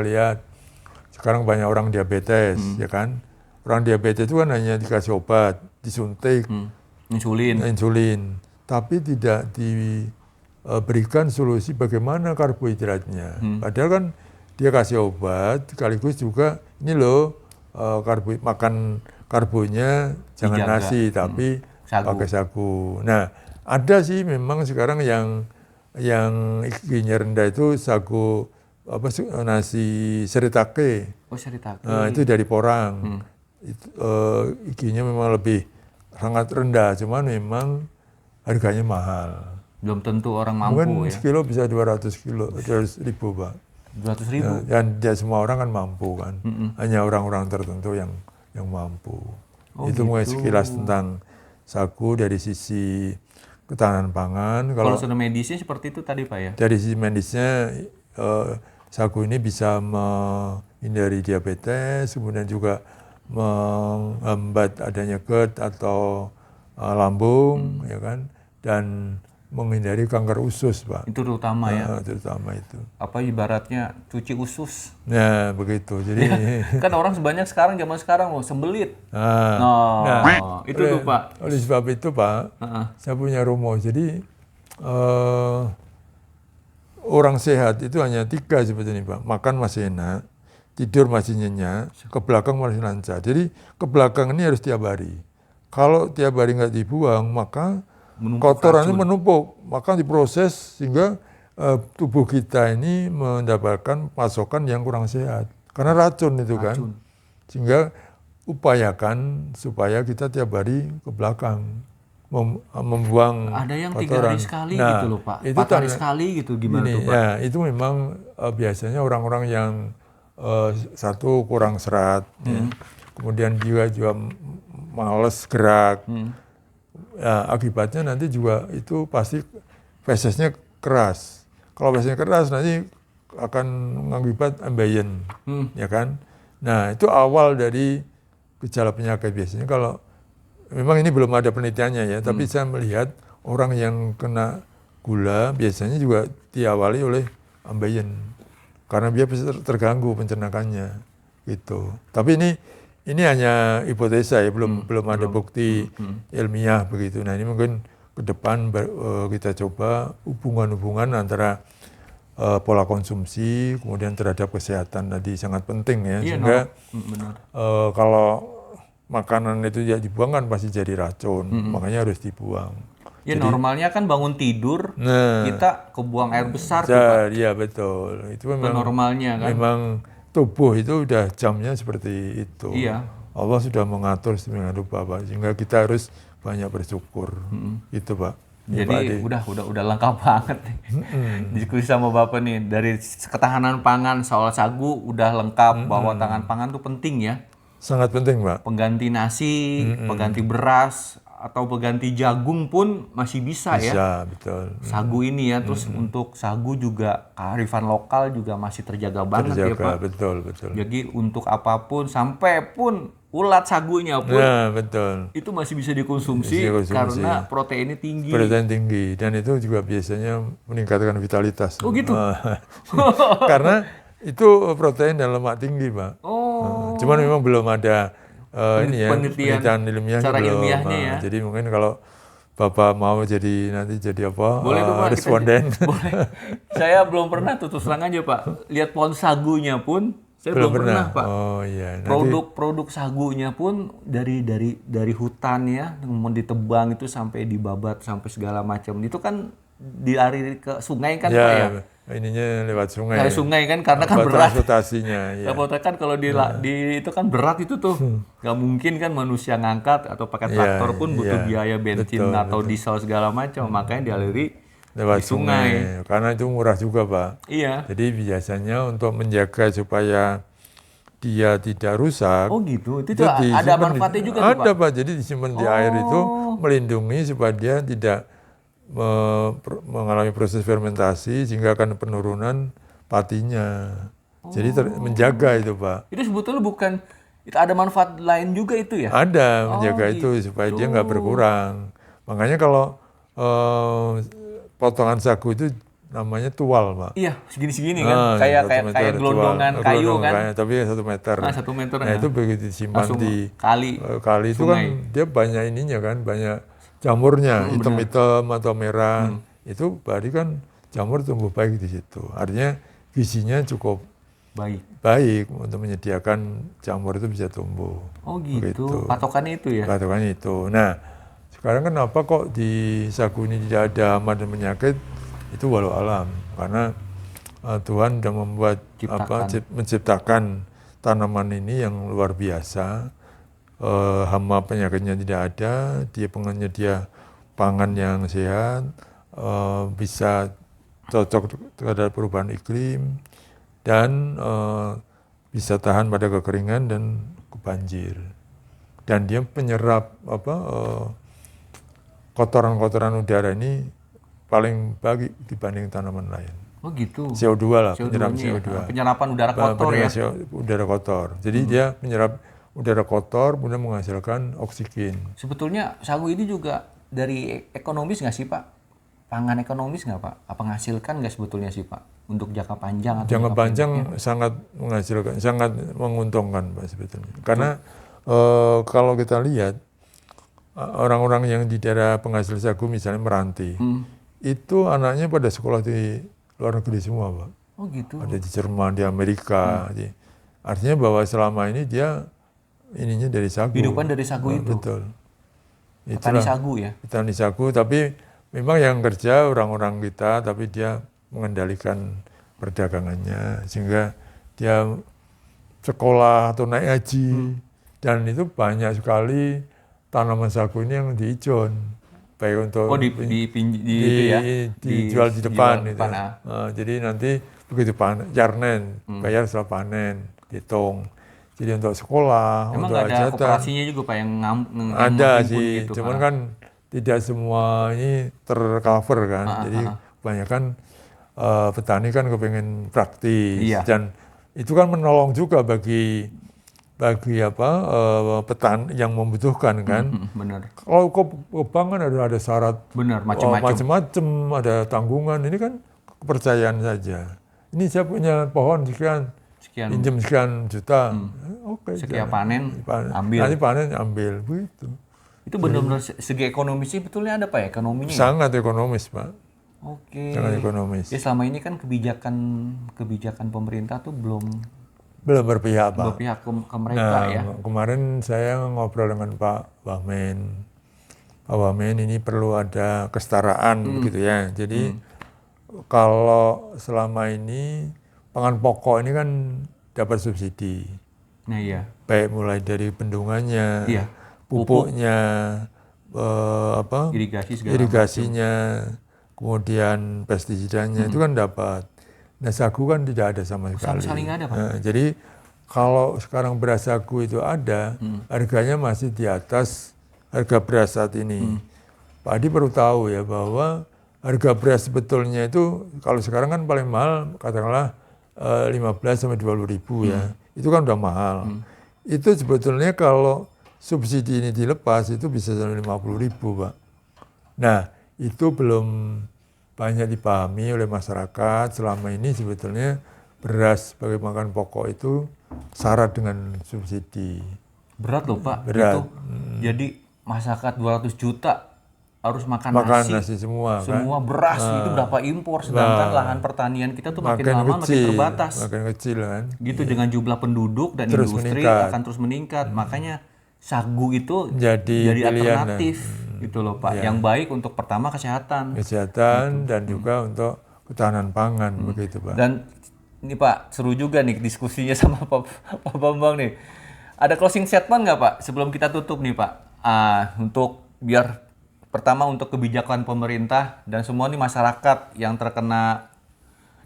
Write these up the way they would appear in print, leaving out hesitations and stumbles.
lihat sekarang banyak orang diabetes, ya kan? Orang diabetes itu kan hanya dikasih obat, disuntik, insulin, tapi tidak diberikan solusi bagaimana karbohidratnya. Padahal kan dia kasih obat, sekaligus juga ini loh makan karbonya jangan dijaga. Nasi, tapi Sagu. pakai sagu. Nah, ada sih memang sekarang yang gizinya rendah itu sagu nasi shirataki. Oh, shirataki. Nah, itu dari porang. Gizinya memang lebih sangat rendah, cuman memang harganya mahal. Belum tentu orang mampu. Mungkin ya. sekilo bisa 200.000, Pak. 200.000. Dan tidak semua orang kan mampu kan. Hanya orang-orang tertentu yang mampu. Itu mulai sekilas tentang sagu dari sisi ketahanan pangan. Kalau sudah medisnya seperti itu tadi Pak ya? Dari sisi medisnya, sagu ini bisa menghindari diabetes, kemudian juga menghambat adanya GERD atau lambung, ya kan, dan menghindari kanker usus, Pak. Itu terutama ya? Terutama itu. Apa ibaratnya cuci usus? Nah, begitu. Jadi kan orang sebanyak sekarang, zaman sekarang loh, sembelit. Itu tuh Pak. Oleh sebab itu Pak, saya punya rumus. Jadi orang sehat itu hanya 3 sebetulnya Pak. Makan masih enak, tidur masih nyenyak, ke belakang masih lancar. Jadi ke belakang ini harus tiap hari. Kalau tiap hari nggak dibuang, maka kotorannya menumpuk, maka diproses sehingga tubuh kita ini mendapatkan pasokan yang kurang sehat. Karena racun itu kan. Sehingga upayakan supaya kita tiap hari ke belakang membuang ada yang kotoran. 3 hari sekali gitu loh Pak, 4 hari sekali gitu, gimana tuh Pak? Ya, itu memang biasanya orang-orang yang satu kurang serat, ya. Kemudian juga malas gerak. Ya, akibatnya nanti juga itu pasti fesesnya keras. Kalau fesesnya keras nanti akan mengakibat ambeien, ya kan? Nah, itu awal dari gejala penyakit biasanya. Kalau memang ini belum ada penelitiannya ya, tapi saya melihat orang yang kena gula biasanya juga diawali oleh ambeien karena dia bisa terganggu pencernakannya gitu. Tapi ini hanya hipotesa ya, belum ada bukti ilmiah begitu. Nah, ini mungkin ke depan kita coba hubungan antara pola konsumsi kemudian terhadap kesehatan tadi sangat penting ya. Sehingga kalau makanan itu ya dibuang kan pasti jadi racun, makanya harus dibuang. Ya jadi, normalnya kan bangun tidur kita kebuang air besar tuh Pak. Iya betul. Itu memang normalnya kan. Memang tubuh itu udah jamnya seperti itu. Iya. Allah sudah mengatur sedemikian rupa Pak, sehingga kita harus banyak bersyukur. Itu Pak. Jadi udah lengkap banget nih. Diskusi sama Bapak nih, dari ketahanan pangan soal sagu udah lengkap, bahwa ketahanan pangan tuh penting ya. Sangat penting Pak. Pengganti nasi, pengganti beras, atau pengganti jagung pun masih bisa ya. Bisa, betul. Sagu ini ya, terus untuk sagu juga kearifan lokal juga masih terjaga banget ya Pak. Betul. Jadi untuk apapun, sampai pun ulat sagunya pun, betul. itu masih bisa dikonsumsi karena proteinnya tinggi. Protein tinggi, dan itu juga biasanya meningkatkan vitalitas. Oh gitu? Karena itu protein dan lemak tinggi Pak. Cuman memang belum ada penelitian ilmiahnya cara belum. Ilmiahnya ya. Jadi mungkin kalau Bapak mau nanti jadi apa? Boleh tuh Pak, responden. Boleh. Saya belum pernah terus terang aja Pak. Lihat pohon sagunya pun saya belum pernah Pak. Oh iya. Produk sagunya pun dari hutan ya, mau ditebang itu sampai dibabat sampai segala macam. Itu kan dilari ke sungai kan Pak ya? Ininya lewat sungai. Lewat sungai kan, karena kan berat. Transportasinya. Ya. Kan kalau di itu kan berat itu tuh. Gak mungkin kan manusia ngangkat atau pakai traktor pun butuh biaya bensin atau diesel segala macam. Makanya dialiri lewat di sungai. Karena itu murah juga Pak. Iya. Jadi biasanya untuk menjaga supaya dia tidak rusak. Oh gitu. Itu ada manfaatnya juga tuh Pak? Ada Pak. Jadi disimpan di air itu melindungi supaya dia tidak mengalami proses fermentasi sehingga akan penurunan patinya. Jadi menjaga itu Pak. Itu sebetulnya bukan, itu ada manfaat lain juga itu ya? Ada, menjaga itu supaya dia nggak berkurang. Makanya kalau potongan sagu itu namanya tual, Pak. Iya, segini-segini kan, kayak gelondongan kayu kan. Tapi 1 meter. 1 meter. Nah itu begitu disimpan langsung di kali itu kan dia banyak ininya kan, banyak jamurnya, hitam-hitam atau merah. Itu berarti kan jamur tumbuh baik di situ. Artinya gizinya cukup baik untuk menyediakan jamur itu bisa tumbuh. Oh gitu. Patokannya itu ya? Patokannya itu. Nah, sekarang kenapa kok di sagu ini tidak ada hama dan penyakit? Itu walau alam. Karena Tuhan sudah membuat menciptakan tanaman ini yang luar biasa. Hama penyakitnya tidak ada, dia penyedia pangan yang sehat, bisa cocok terhadap perubahan iklim, dan bisa tahan pada kekeringan dan banjir. Dan dia penyerap kotoran-kotoran udara ini paling baik dibanding tanaman lain. Oh gitu. CO2 lah, penyerap CO2. Ya. Penyerapan udara kotor ya. Udara kotor. Jadi dia menyerap udara kotor, kemudian menghasilkan oksigen. Sebetulnya sagu ini juga dari ekonomis nggak sih Pak? Pangan ekonomis nggak Pak? Apa menghasilkan nggak sebetulnya sih Pak? Untuk jangka panjang? Jangka panjang sangat menghasilkan, sangat menguntungkan Pak sebetulnya. Karena kalau kita lihat, orang-orang yang di daerah penghasil sagu misalnya Meranti, itu anaknya pada sekolah di luar negeri semua Pak. Oh gitu. Ada di Jerman, di Amerika. Artinya bahwa selama ini dia ininya dari sagu. Hidupan dari sagu itu? Betul. Petani sagu ya? Petani sagu, tapi memang yang kerja orang-orang kita, tapi dia mengendalikan perdagangannya, sehingga dia sekolah atau naik haji, dan itu banyak sekali tanaman sagu ini yang diijon, baik untuk dijual di depan. Gitu. Jadi nanti begitu jarnen, bayar setelah panen, hitung. Jadi untuk sekolah, emang untuk hajatan. Emang ada kooperasinya juga Pak yang ada sih, gitu, cuman kan tidak semua ini tercover kan. Jadi kebanyakan petani kan kepengen praktis, dan itu kan menolong juga bagi petani yang membutuhkan kan. Benar. Kalau ke bank kan ada syarat, benar, macam-macam, ada tanggungan. Ini kan kepercayaan saja. Ini saya punya pohon sekian, pinjam sekian juta, oke. Sekian panen, ambil. Nanti panen ambil, begitu. Itu benar-benar segi ekonomis sih betulnya ada Pak ya ekonominya? Sangat ekonomis Pak. Oke. Sangat ekonomis. Ya selama ini kan kebijakan pemerintah tuh belum berpihak Pak. Berpihak ke mereka ya. Kemarin saya ngobrol dengan Pak Wamen. Pak Wamen ini perlu ada kesetaraan begitu ya. Jadi kalau selama ini pangan pokok ini kan dapat subsidi. Nah iya. Baik mulai dari bendungannya, pupuknya, irigasinya, kemudian pestisidanya itu kan dapat. Nah sagu kan tidak ada sama sekali. Sama sekali nggak ada Pak. Nah, jadi kalau sekarang beras sagu itu ada, harganya masih di atas harga beras saat ini. Pak Adi perlu tahu ya bahwa harga beras sebetulnya itu kalau sekarang kan paling mahal katakanlah 15-20 ribu ya. Itu kan udah mahal. Itu sebetulnya kalau subsidi ini dilepas itu bisa sampai 50 ribu Pak. Nah itu belum banyak dipahami oleh masyarakat. Selama ini sebetulnya beras sebagai makan pokok itu syarat dengan subsidi. Berat loh Pak. Berat. Itu. Jadi masyarakat 200 juta harus makan nasi semua kan? Beras itu berapa impor, sedangkan lahan pertanian kita tuh makin lama makin terbatas. Makin kecil kan. Gitu dengan jumlah penduduk dan terus industri akan terus meningkat. Makanya sagu itu jadi alternatif gitu loh Pak. Yang baik untuk pertama kesehatan gitu. Dan juga untuk ketahanan pangan begitu Pak. Dan ini Pak seru juga nih diskusinya sama Pak Bambang nih. Ada closing statement nggak Pak sebelum kita tutup nih Pak? Untuk biar pertama untuk kebijakan pemerintah dan semua nih masyarakat yang terkena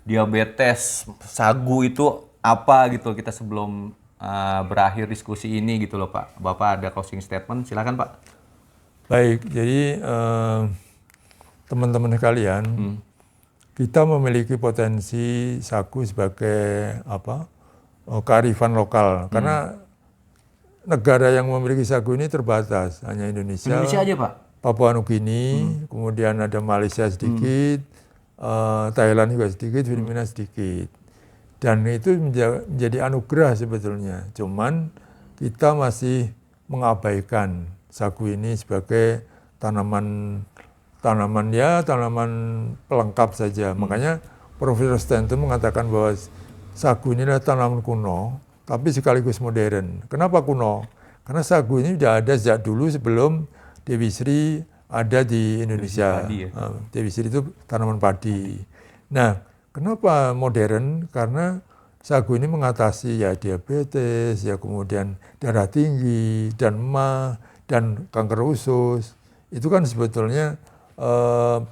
diabetes sagu itu apa gitu kita sebelum berakhir diskusi ini gitu loh Pak. Bapak ada closing statement, silakan Pak. Baik, jadi teman-teman sekalian, kita memiliki potensi sagu sebagai kearifan lokal karena negara yang memiliki sagu ini terbatas, hanya Indonesia. Indonesia aja Pak. Papua Nugini, kemudian ada Malaysia sedikit, Thailand juga sedikit, Filipina sedikit. Dan itu menjadi anugerah sebetulnya. Cuman kita masih mengabaikan sagu ini sebagai tanaman pelengkap saja. Makanya Profesor Stanton mengatakan bahwa sagu ini adalah tanaman kuno, tapi sekaligus modern. Kenapa kuno? Karena sagu ini sudah ada sejak dulu sebelum Dewi Sri ada di Indonesia. Dewi Sri itu tanaman padi. Nah, kenapa modern? Karena sagu ini mengatasi ya diabetes, ya kemudian darah tinggi, dan MA, dan kanker usus. Itu kan sebetulnya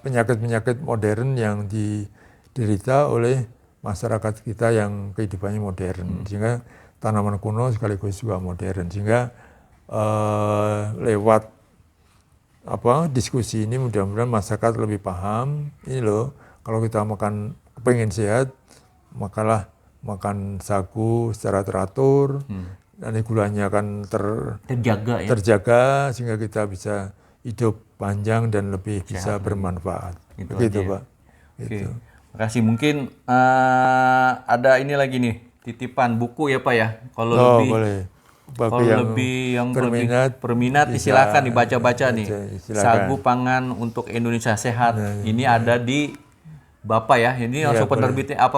penyakit-penyakit modern yang diderita oleh masyarakat kita yang kehidupannya modern. Sehingga tanaman kuno sekaligus juga modern. Sehingga lewat diskusi ini mudah-mudahan masyarakat lebih paham. Ini loh, kalau kita pengen sehat, makalah makan sagu secara teratur, nanti gulanya akan terjaga sehingga kita bisa hidup panjang dan lebih bisa bermanfaat. Begitu, Pak. Oke. Makasih. Mungkin ada ini lagi nih, titipan buku ya, Pak ya. Kalau lebih berminat silakan dibaca-baca nih. Sagu Pangan untuk Indonesia Sehat. Ini ada di Bapak ya. Ini langsung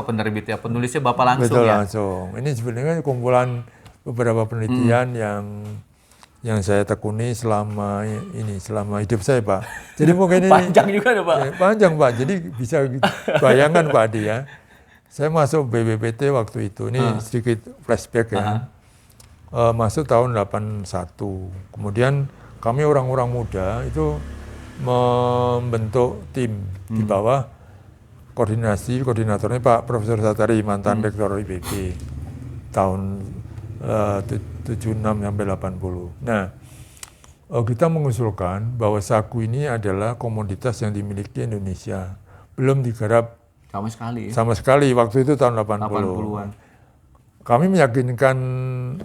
penerbitnya penulisnya Bapak langsung. Betul, langsung. Ini sebenarnya kumpulan beberapa penelitian yang saya tekuni selama hidup saya, Pak. Jadi mungkin ini panjang juga ya, Pak. Panjang, Pak. Jadi bisa bayangkan, Pak Adi ya. Saya masuk BPPT waktu itu. Ini sedikit flashback ya. Masuk tahun 81. Kemudian kami orang-orang muda itu membentuk tim di bawah koordinatornya Pak Profesor Satari, mantan rektor IPB tahun 76 sampai 80. Nah, kita mengusulkan bahwa sagu ini adalah komoditas yang dimiliki Indonesia, belum digarap sama sekali waktu itu tahun 80-an. Kami meyakinkan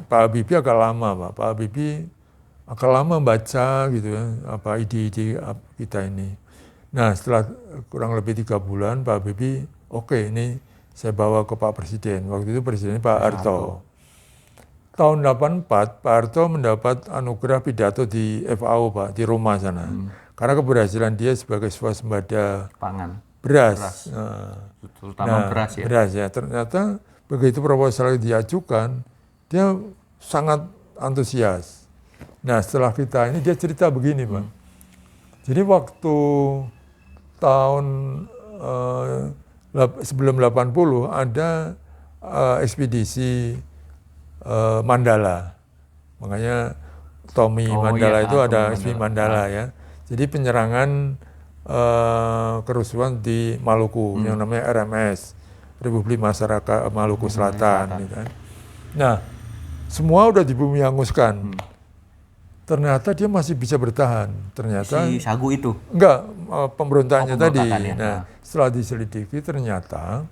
Pak Habibie agak lama, Pak. Pak Habibie agak lama baca gitu ya, ide-ide kita ini. Nah, setelah kurang lebih 3 bulan, Pak Habibie, oke, ini saya bawa ke Pak Presiden. Waktu itu Presidennya Pak Harto. Tahun 84, Pak Harto mendapat anugerah pidato di FAO, Pak, di Roma sana. Karena keberhasilan dia sebagai swasembada pangan. Beras. Terutama beras ya. Beras ya. Ternyata begitu proposal diajukan, dia sangat antusias. Nah, setelah kita ini, dia cerita begini, Pak. Jadi waktu tahun sebelum 80 ada ekspedisi Mandala. Makanya Tommy Mandala itu ada ekspedisi Mandala ya. Jadi penyerangan kerusuhan di Maluku yang namanya RMS, Republik Masyarakat Maluku Selatan. Gitu kan. Nah, semua udah dibumi hanguskan. Ternyata dia masih bisa bertahan. Ternyata si sagu itu? Enggak, pemberontakannya tadi. Ya. Nah, setelah diselidiki ternyata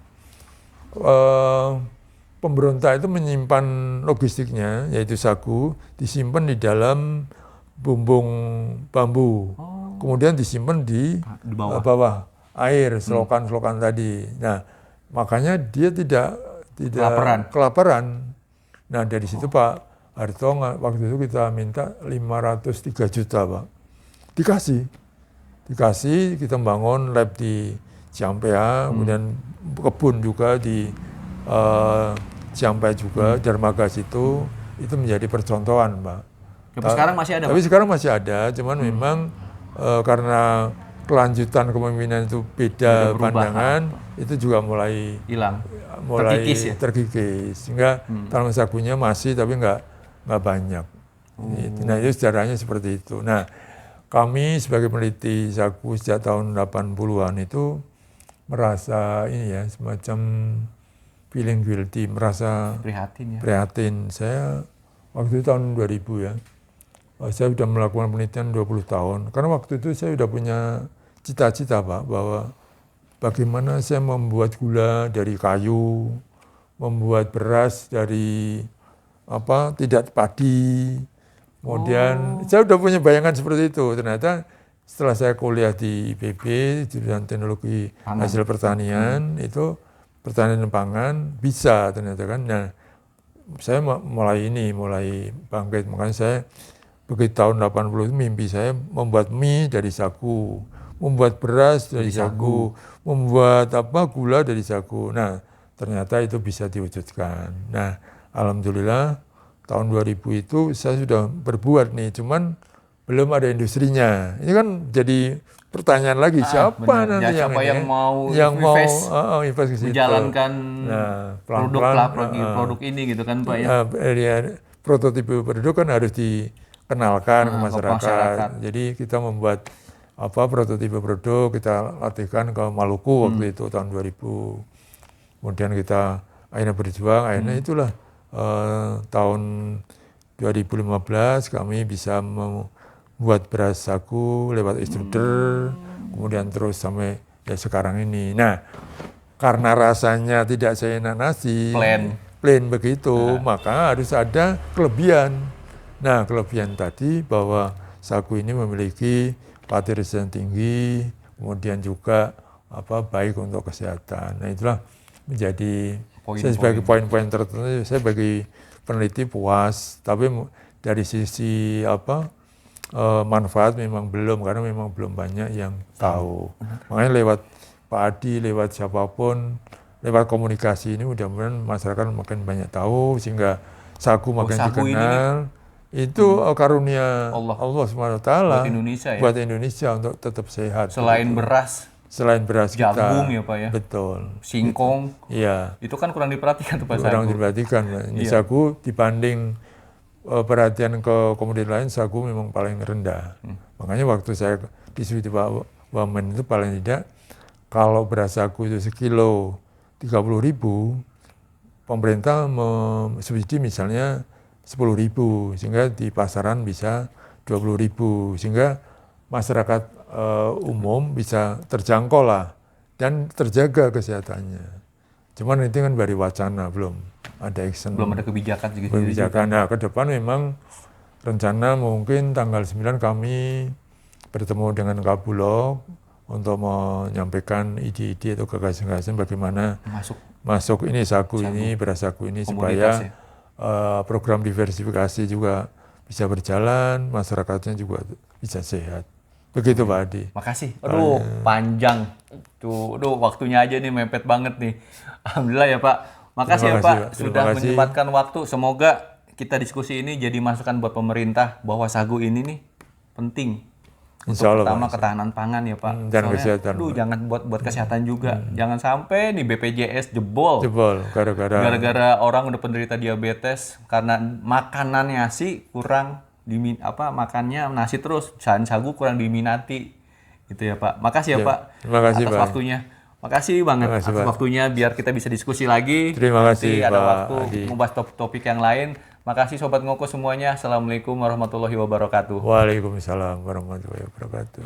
pemberontak itu menyimpan logistiknya, yaitu sagu, disimpan di dalam bumbung bambu. Kemudian disimpan di bawah air, selokan-selokan tadi. Nah, makanya dia tidak kelaparan. Nah, dari situ Pak Harto waktu itu kita minta 503 juta, Pak. Dikasih, kita bangun lab di Ciampea, kemudian kebun juga di Ciampea juga, Dermagas itu menjadi percontohan, Pak. Tapi sekarang masih ada, Tapi sekarang masih ada, cuman memang karena kelanjutan kepemimpinan itu beda pandangan, itu juga mulai hilang, terkikis. Sehingga tanaman sagunya masih, tapi nggak banyak. Nah, itu sejarahnya seperti itu. Nah, kami sebagai peneliti sagu sejak tahun 80-an itu merasa ini ya, semacam feeling guilty, merasa prihatin. Saya waktu itu tahun 2000 ya, saya sudah melakukan penelitian 20 tahun. Karena waktu itu saya sudah punya cita-cita, Pak, bahwa bagaimana saya membuat gula dari kayu, membuat beras dari tidak padi. Kemudian saya sudah punya bayangan seperti itu. Ternyata setelah saya kuliah di IPB, jurusan teknologi hasil pertanian, itu pertanian dan pangan bisa ternyata kan. Nah, saya mulai bangkit. Makanya saya begitu tahun 80 itu mimpi saya membuat mie dari sagu, membuat beras dari sagu, membuat gula dari sagu. Nah, ternyata itu bisa diwujudkan. Nah, alhamdulillah tahun 2000 itu saya sudah berbuat nih, cuman belum ada industrinya. Ini kan jadi pertanyaan lagi, siapa nanti yang mau invest ke situ, menjalankan nah, produk ini gitu kan Pak ya. Prototipe produk kan harus dikenalkan ke masyarakat. Jadi kita membuat prototipe produk, kita latihkan ke Maluku waktu itu tahun 2000. Kemudian kita akhirnya berjuang, akhirnya itulah tahun 2015 kami bisa membuat beras sagu lewat extruder, kemudian terus sampai sekarang ini. Nah, karena rasanya tidak seenak nasi, plain begitu, maka harus ada kelebihan. Nah, kelebihan tadi bahwa sagu ini memiliki pati resisten tinggi, kemudian juga baik untuk kesehatan. Nah, itulah menjadi saya sebagai poin-poin tertentu, saya bagi peneliti puas, tapi dari sisi manfaat memang belum, karena memang belum banyak yang tahu. Makanya lewat Pak Adi, lewat siapapun, lewat komunikasi ini mudah-mudahan masyarakat makin banyak tahu, sehingga sagu makin dikenal. Itu karunia Allah SWT buat Indonesia untuk tetap sehat. Selain beras kita. Jagung ya Pak ya. Betul. Singkong. Iya. Itu kan kurang diperhatikan tuh Pak. Kurang diperhatikan. Ini sagu dibanding perhatian ke komoditas lain, sagu memang paling rendah. Makanya waktu saya diskusi Pak Wamen itu paling tidak, kalau beras sagu itu sekilo 30.000, pemerintah subsidi misalnya 10.000, sehingga di pasaran bisa 20.000, sehingga masyarakat umum bisa terjangkau lah dan terjaga kesehatannya. Cuman itu kan baru wacana, belum ada action. Belum ada kebijakan juga. Kebijakan. Nah, ke depan memang rencana mungkin tanggal 9 kami bertemu dengan Kabulog untuk menyampaikan ide-ide atau gagasan-gagasan bagaimana masuk ini sagu ini, beras sagu ini, supaya program diversifikasi juga bisa berjalan, masyarakatnya juga bisa sehat. Begitu Pak Adi. Makasih. Aduh, panjang. Tuh, waktunya aja nih mepet banget nih. Alhamdulillah ya Pak. Makasih ya Pak sudah menyempatkan waktu. Semoga kita diskusi ini jadi masukan buat pemerintah bahwa sagu ini nih penting. Insya Allah, pertama ketahanan pangan ya Pak. Dan kesehatan. Jangan buat kesehatan juga. Jangan sampai nih BPJS jebol. Gara-gara orang udah penderita diabetes karena makanannya sih kurang makannya nasi terus, sagu kurang diminati. Gitu ya Pak. Makasih ya Pak. Terima kasih atas Pak. Waktunya. Makasih banget atas waktunya, biar kita bisa diskusi lagi. Terima kasih Nanti ada Pak waktu Adi. membahas topik yang lain. Makasih Sobat Ngoko semuanya. Assalamualaikum warahmatullahi wabarakatuh. Waalaikumsalam warahmatullahi wabarakatuh.